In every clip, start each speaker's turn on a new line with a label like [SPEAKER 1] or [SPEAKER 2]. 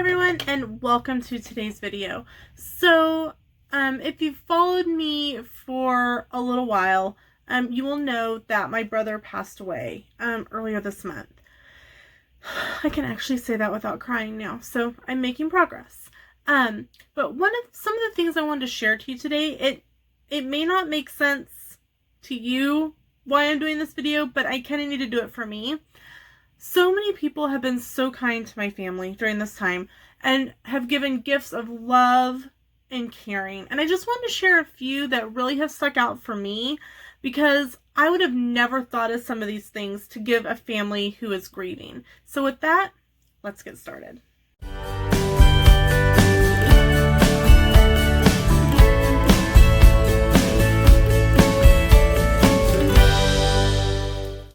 [SPEAKER 1] everyone, and welcome to today's video. So, if you've followed me for a little while, you will know that my brother passed away earlier this month. I can actually say that without crying now, so I'm making progress. But some of the things I wanted to share to you today, it may not make sense to you why I'm doing this video, but I kind of need to do it for me. So many people have been so kind to my family during this time and have given gifts of love and caring. And I just wanted to share a few that really have stuck out for me because I would have never thought of some of these things to give a family who is grieving. So with that, let's get started.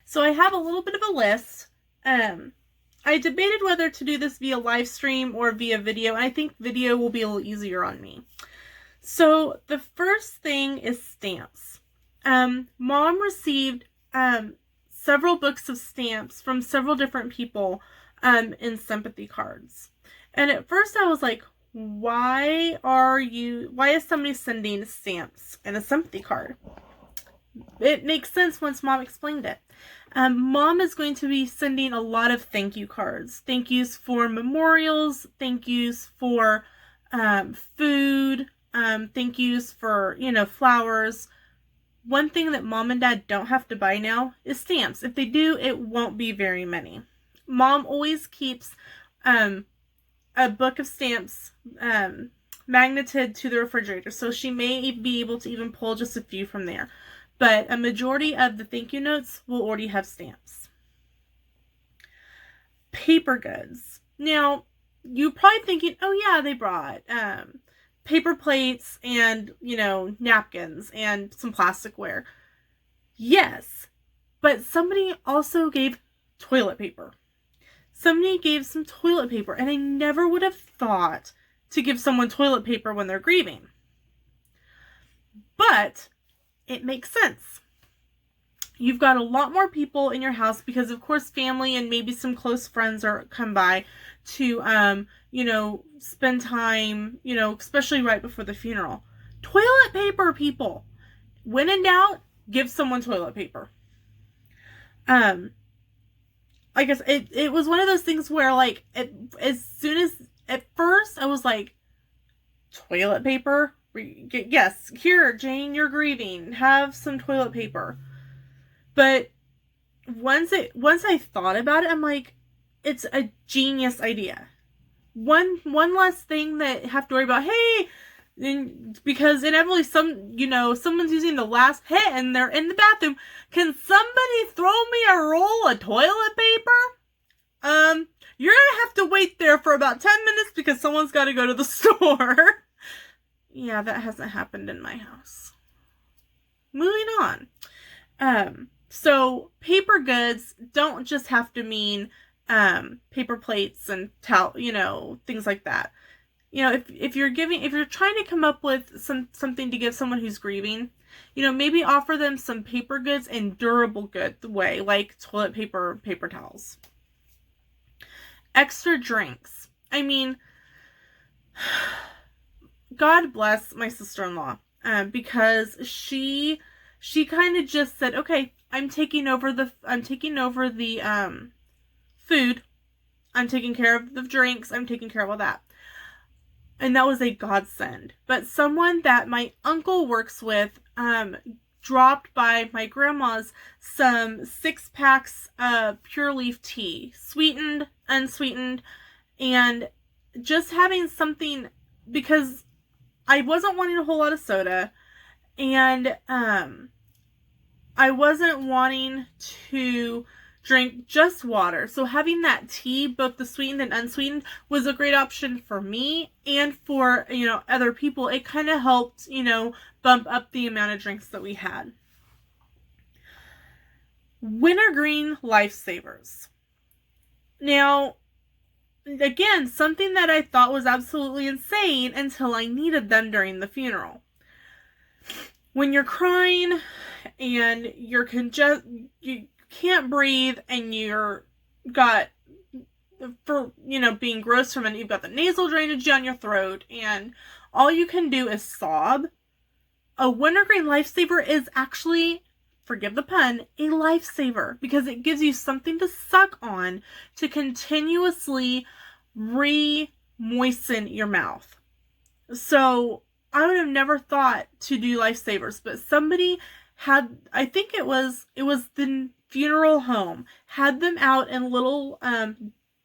[SPEAKER 1] So I have a little bit of a list. I debated whether to do this via live stream or via video, and I think video will be a little easier on me. So the first thing is stamps. Mom received several books of stamps from several different people in sympathy cards. And at first I was like, why is somebody sending stamps and a sympathy card? It makes sense once Mom explained it. Mom is going to be sending a lot of thank you cards. Thank yous for memorials, thank yous for food, thank yous for, flowers. One thing that Mom and Dad don't have to buy now is stamps. If they do, it won't be very many. Mom always keeps a book of stamps magneted to the refrigerator, so she may be able to even pull just a few from there. But a majority of the thank you notes will already have stamps. Paper goods. Now, you're probably thinking, oh yeah, they brought paper plates and, napkins and some plasticware. Yes, but somebody also gave toilet paper. Somebody gave some toilet paper, and I never would have thought to give someone toilet paper when they're grieving. But it makes sense. You've got a lot more people in your house because, of course, family and maybe some close friends come by to, spend time, especially right before the funeral. Toilet paper, people. When in doubt, give someone toilet paper. I guess it was one of those things where, at first I was like, toilet paper? Yes, here, Jane, you're grieving. Have some toilet paper. But once I thought about it, I'm like, it's a genius idea. One less thing that I have to worry about. Hey, because inevitably someone's using the last hit and they're in the bathroom. Can somebody throw me a roll of toilet paper? You're gonna have to wait there for about 10 minutes because someone's got to go to the store. Yeah, that hasn't happened in my house. Moving on. So paper goods don't just have to mean paper plates and things like that. If you're trying to come up with something to give someone who's grieving, maybe offer them some paper goods in durable good way, like toilet paper, paper towels. Extra drinks. I mean, God bless my sister-in-law, because she kind of just said, okay, I'm taking over the food, I'm taking care of the drinks, I'm taking care of all that. And that was a godsend. But someone that my uncle works with dropped by my grandma's some 6 packs of pure leaf tea, sweetened, unsweetened, and just having something, because I wasn't wanting a whole lot of soda, and I wasn't wanting to drink just water. So having that tea, both the sweetened and unsweetened, was a great option for me and for, other people. It kind of helped, bump up the amount of drinks that we had. Wintergreen lifesavers. Now, again, something that I thought was absolutely insane until I needed them during the funeral. When you're crying and you can't breathe and you're got for, being gross from it, you've got the nasal drainage down your throat, and all you can do is sob. A wintergreen lifesaver is actually, forgive the pun, a lifesaver, because it gives you something to suck on to continuously re-moisten your mouth. So I would have never thought to do lifesavers, but somebody had, I think it was the funeral home, had them out in little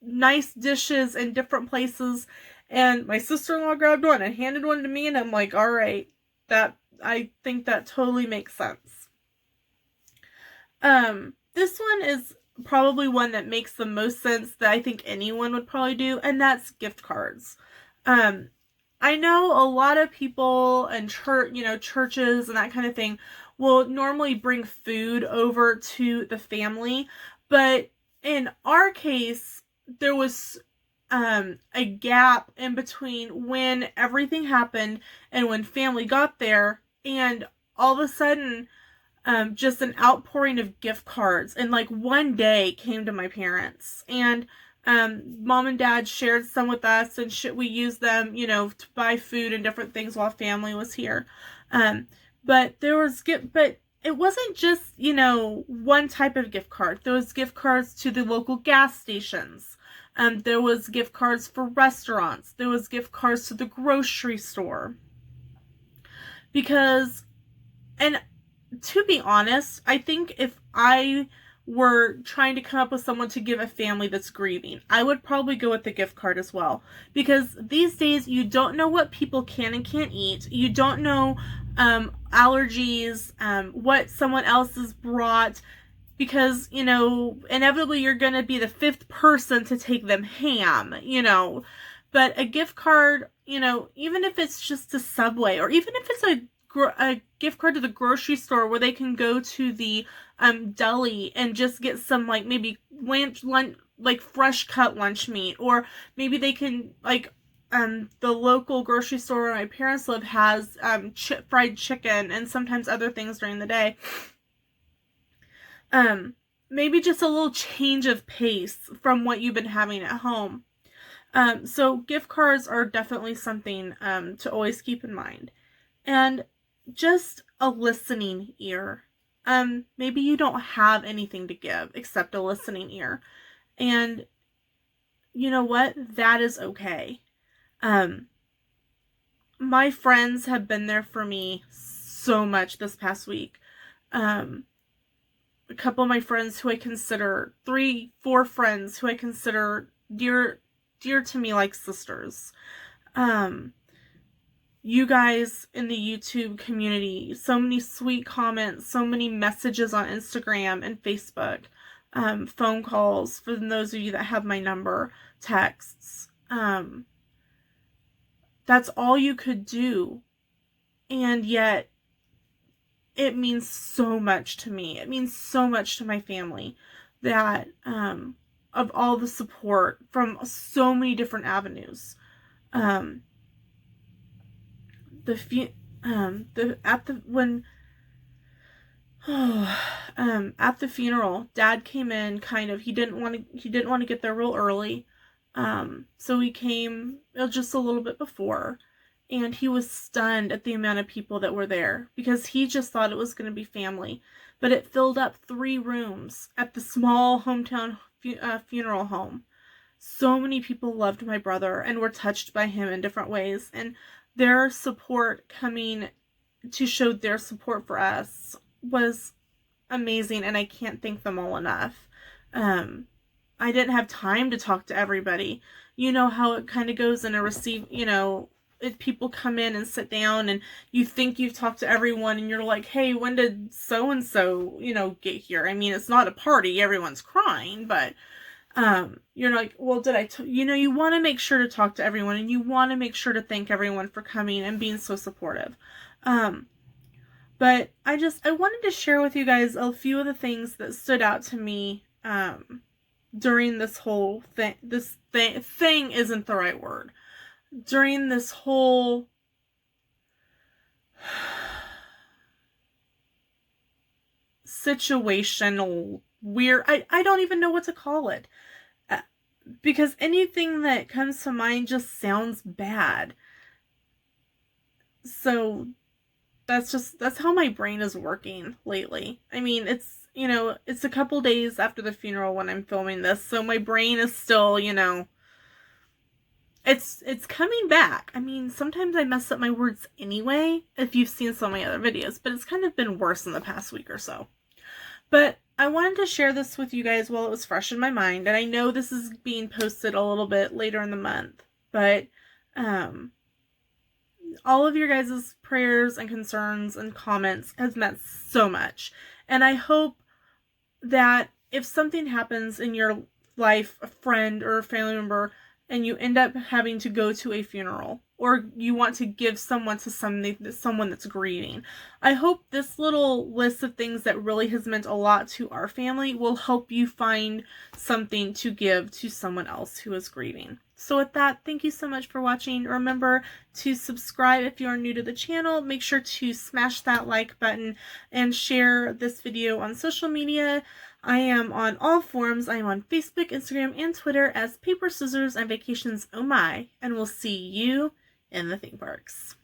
[SPEAKER 1] nice dishes in different places, and my sister-in-law grabbed one and handed one to me, and I'm like, all right, I think that totally makes sense. This one is probably one that makes the most sense that I think anyone would probably do, and that's gift cards. I know a lot of people and churches and that kind of thing will normally bring food over to the family, but in our case, there was a gap in between when everything happened and when family got there, and all of a sudden, just an outpouring of gift cards, and like one day came to my parents, and mom and dad shared some with us, and we used them, to buy food and different things while family was here. But it wasn't just, one type of gift card. There was gift cards to the local gas stations. There was gift cards for restaurants. There was gift cards to the grocery store. Because, and to be honest, I think if I were trying to come up with someone to give a family that's grieving, I would probably go with the gift card as well. Because these days, you don't know what people can and can't eat. You don't know allergies, what someone else has brought. Because, inevitably you're going to be the fifth person to take them ham, But a gift card, even if it's just a Subway, or even if it's a gift card to the grocery store where they can go to the deli and just get some, like, maybe lunch, like fresh cut lunch meat, or maybe they can, like, the local grocery store where my parents live has fried chicken and sometimes other things during the day. Maybe just a little change of pace from what you've been having at home. So gift cards are definitely something to always keep in mind. And just a listening ear. Maybe you don't have anything to give except a listening ear. And you know what? That is okay. My friends have been there for me so much this past week. A couple of my friends who I consider, 3-4 friends who I consider dear to me like sisters. You guys in the YouTube community, so many sweet comments, so many messages on Instagram and Facebook, phone calls for those of you that have my number, texts. That's all you could do. And yet, it means so much to me. It means so much to my family that, of all the support from so many different avenues. At the funeral, Dad came in he didn't want to get there real early. So he came just a little bit before, and he was stunned at the amount of people that were there, because he just thought it was going to be family, but it filled up 3 rooms at the small hometown funeral home. So many people loved my brother and were touched by him in different ways, and their support coming to show their support for us was amazing, and I can't thank them all enough. I didn't have time to talk to everybody. You know how it kind of goes in a if people come in and sit down and you think you've talked to everyone and you're like, hey, when did so-and-so, get here? I mean, it's not a party, everyone's crying, but you're like, well, you want to make sure to talk to everyone, and you want to make sure to thank everyone for coming and being so supportive. But I wanted to share with you guys a few of the things that stood out to me, during this whole thing. Thing isn't the right word. During this whole situational weird, I don't even know what to call it. because anything that comes to mind just sounds bad. So that's how my brain is working lately. I mean, it's a couple days after the funeral when I'm filming this, so my brain is still, it's coming back. I mean, sometimes I mess up my words anyway, if you've seen some of my other videos, but it's kind of been worse in the past week or so. But I wanted to share this with you guys while it was fresh in my mind, and I know this is being posted a little bit later in the month, but all of your guys' prayers and concerns and comments has meant so much. And I hope that if something happens in your life, a friend or a family member, and you end up having to go to a funeral, or you want to give someone to someone that's grieving, I hope this little list of things that really has meant a lot to our family will help you find something to give to someone else who is grieving. So with that, thank you so much for watching. Remember to subscribe if you are new to the channel. Make sure to smash that like button and share this video on social media. I am on all forums. I am on Facebook, Instagram, and Twitter as Paper, Scissors, and Vacations Oh My, and we'll see you in the theme parks.